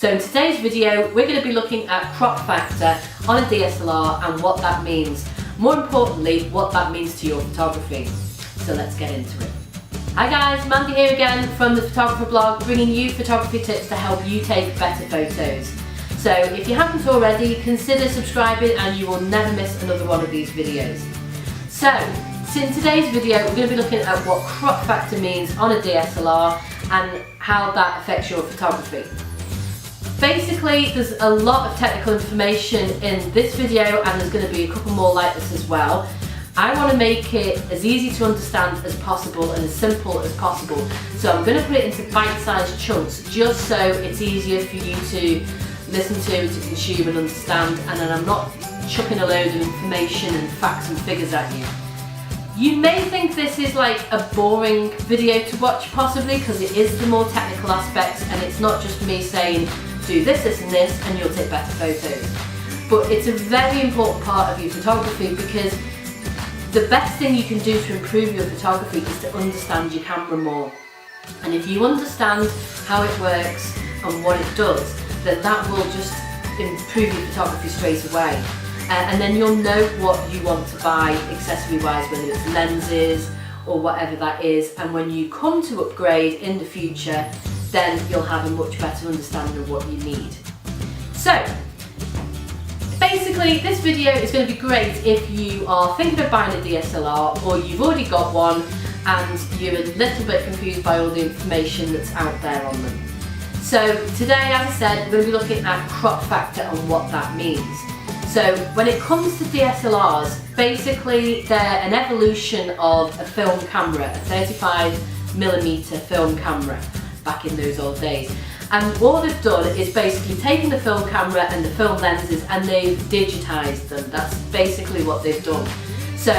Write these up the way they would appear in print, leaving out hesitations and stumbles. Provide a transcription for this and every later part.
So in today's video, we're going to be looking at crop factor on a DSLR and what that means. More importantly, what that means to your photography. So let's get into it. Hi guys, Mandy here again from the Photographer blog, bringing you photography tips to help you take better photos. So if you haven't already, consider subscribing and you will never miss another one of these videos. So in today's video, we're going to be looking at what crop factor means on a DSLR and how that affects your photography. Basically, there's a lot of technical information in this video and there's going to be a couple more like this as well. I want to make it as easy to understand as possible and as simple as possible. So I'm going to put it into bite-sized chunks just so it's easier for you to listen to consume and understand, and then I'm not chucking a load of information and facts and figures at you. You may think this is like a boring video to watch possibly because it is the more technical aspects and it's not just me saying do this, this and this and you'll take better photos. But it's a very important part of your photography because the best thing you can do to improve your photography is to understand your camera more. And if you understand how it works and what it does, then that will just improve your photography straight away. And then you'll know what you want to buy accessory wise, whether it's lenses or whatever that is, and when you come to upgrade in the future, then you'll have a much better understanding of what you need. So basically this video is going to be great if you are thinking of buying a DSLR or you've already got one and you're a little bit confused by all the information that's out there on them. So today, as I said, we're going to be looking at crop factor and what that means. So when it comes to DSLRs, basically they're an evolution of a film camera, a 35mm film camera back in those old days. And what they've done is basically taken the film camera and the film lenses and they've digitized them. That's basically what they've done. So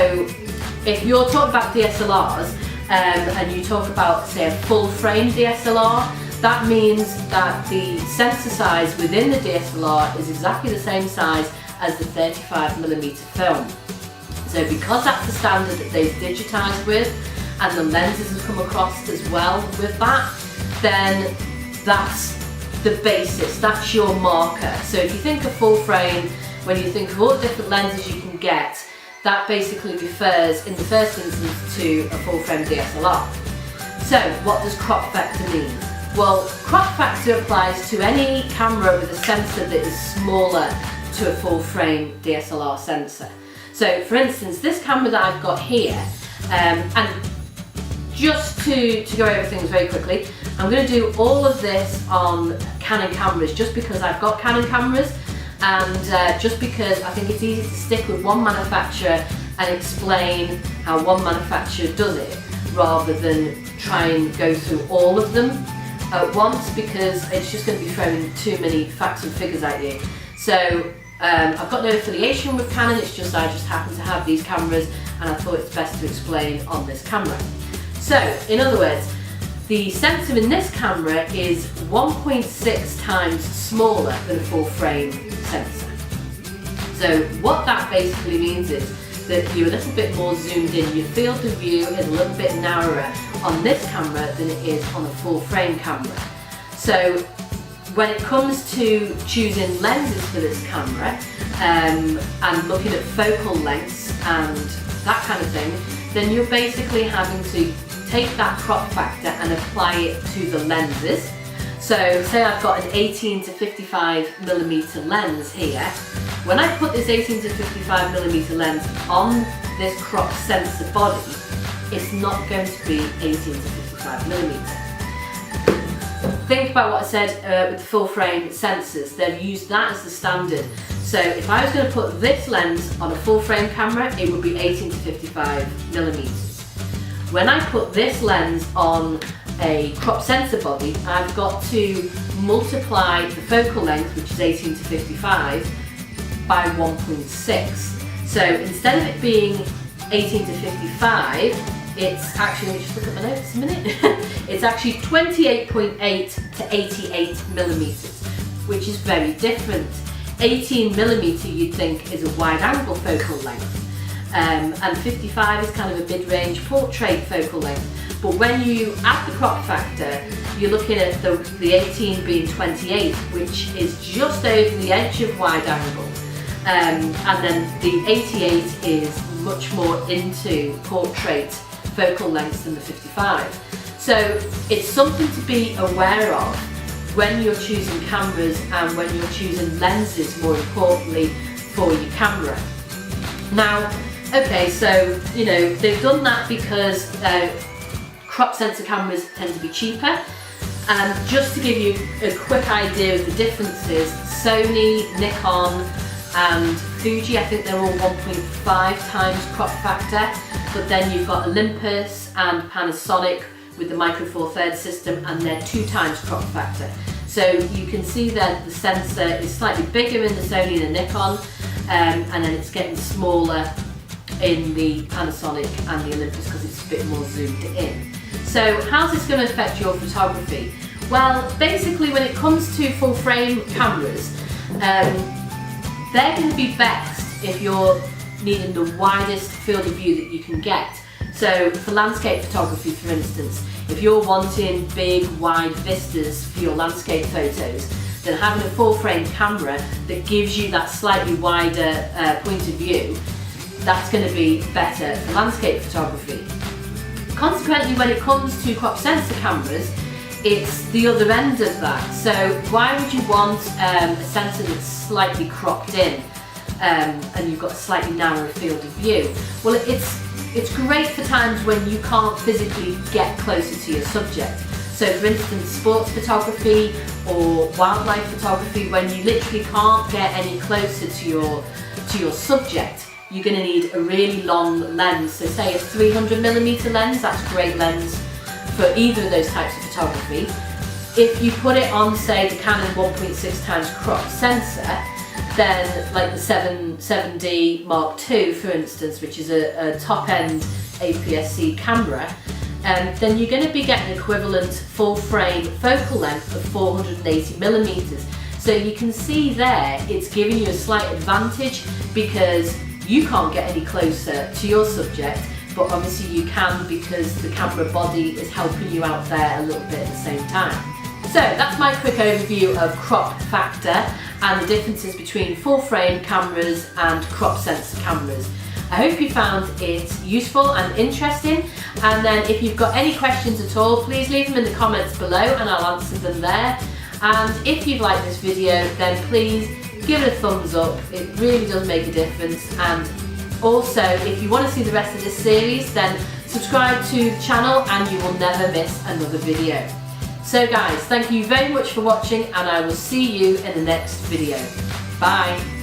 if you're talking about DSLRs and you talk about, say, a full frame DSLR, that means that the sensor size within the DSLR is exactly the same size as the 35mm film. So because that's the standard that they've digitized with and the lenses have come across as well with that, then that's the basis, that's your marker. So if you think of full frame, when you think of all the different lenses you can get, that basically refers in the first instance to a full frame DSLR. So what does crop factor mean? Well, crop factor applies to any camera with a sensor that is smaller to a full frame DSLR sensor. So for instance, this camera that I've got here, and just to go over things very quickly, I'm going to do all of this on Canon cameras just because I've got Canon cameras and just because I think it's easy to stick with one manufacturer and explain how one manufacturer does it rather than try and go through all of them at once, because it's just going to be throwing too many facts and figures at you. So I've got no affiliation with Canon, it's just I just happen to have these cameras and I thought it's best to explain on this camera. So in other words, the sensor in this camera is 1.6 times smaller than a full frame sensor. So what that basically means is that you're a little bit more zoomed in, your field of view is a little bit narrower on this camera than it is on a full frame camera. So when it comes to choosing lenses for this camera and looking at focal lengths and that kind of thing, then you're basically having to take that crop factor and apply it to the lenses. So say I've got an 18 to 55mm lens here. When I put this 18 to 55mm lens on this crop sensor body, it's not going to be 18 to 55mm. Think about what I said with the full frame sensors. They've used that as the standard. So if I was going to put this lens on a full frame camera, it would be 18 to 55mm. When I put this lens on a crop sensor body, I've got to multiply the focal length, which is 18 to 55, by 1.6. So instead of it being 18 to 55, it's actually, let me just look at my notes a minute, it's actually 28.8 to 88 millimeters, which is very different. 18mm you'd think is a wide angle focal length. And 55 is kind of a mid-range portrait focal length. But when you add the crop factor, you're looking at the 18 being 28, which is just over the edge of wide angle. And then the 88 is much more into portrait focal lengths than the 55. So it's something to be aware of when you're choosing cameras and when you're choosing lenses, more importantly, for your camera. Now, okay, so they've done that because crop sensor cameras tend to be cheaper. And just to give you a quick idea of the differences, Sony, Nikon and Fuji, I think they're all 1.5 times crop factor, but then you've got Olympus and Panasonic with the Micro Four Thirds system, and they're 2 times crop factor. So you can see that the sensor is slightly bigger in the Sony and the Nikon, and then it's getting smaller in the Panasonic and the Olympus because it's a bit more zoomed in. So how's this going to affect your photography? Well, basically when it comes to full frame cameras, they're going to be best if you're needing the widest field of view that you can get. So for landscape photography, for instance, if you're wanting big wide vistas for your landscape photos, then having a full frame camera that gives you that slightly wider point of view, that's going to be better for landscape photography. Consequently, when it comes to crop sensor cameras, it's the other end of that. So why would you want a sensor that's slightly cropped in and you've got a slightly narrower field of view? Well, it's great for times when you can't physically get closer to your subject. So for instance, sports photography or wildlife photography, when you literally can't get any closer to your subject, you're going to need a really long lens. So say a 300mm lens, that's a great lens for either of those types of photography. If you put it on, say, the Canon 1.6 times crop sensor, then like the 7D Mark II, for instance, which is a top-end APS-C camera, then you're going to be getting equivalent full-frame focal length of 480mm. So you can see there, it's giving you a slight advantage because you can't get any closer to your subject, but obviously you can because the camera body is helping you out there a little bit at the same time. So that's my quick overview of crop factor and the differences between full frame cameras and crop sensor cameras. I hope you found it useful and interesting, and then if you've got any questions at all, please leave them in the comments below and I'll answer them there. And if you've liked this video, then please give it a thumbs up. It really does make a difference. And also, if you want to see the rest of this series, then subscribe to the channel and you will never miss another video. So guys, thank you very much for watching and I will see you in the next video. Bye!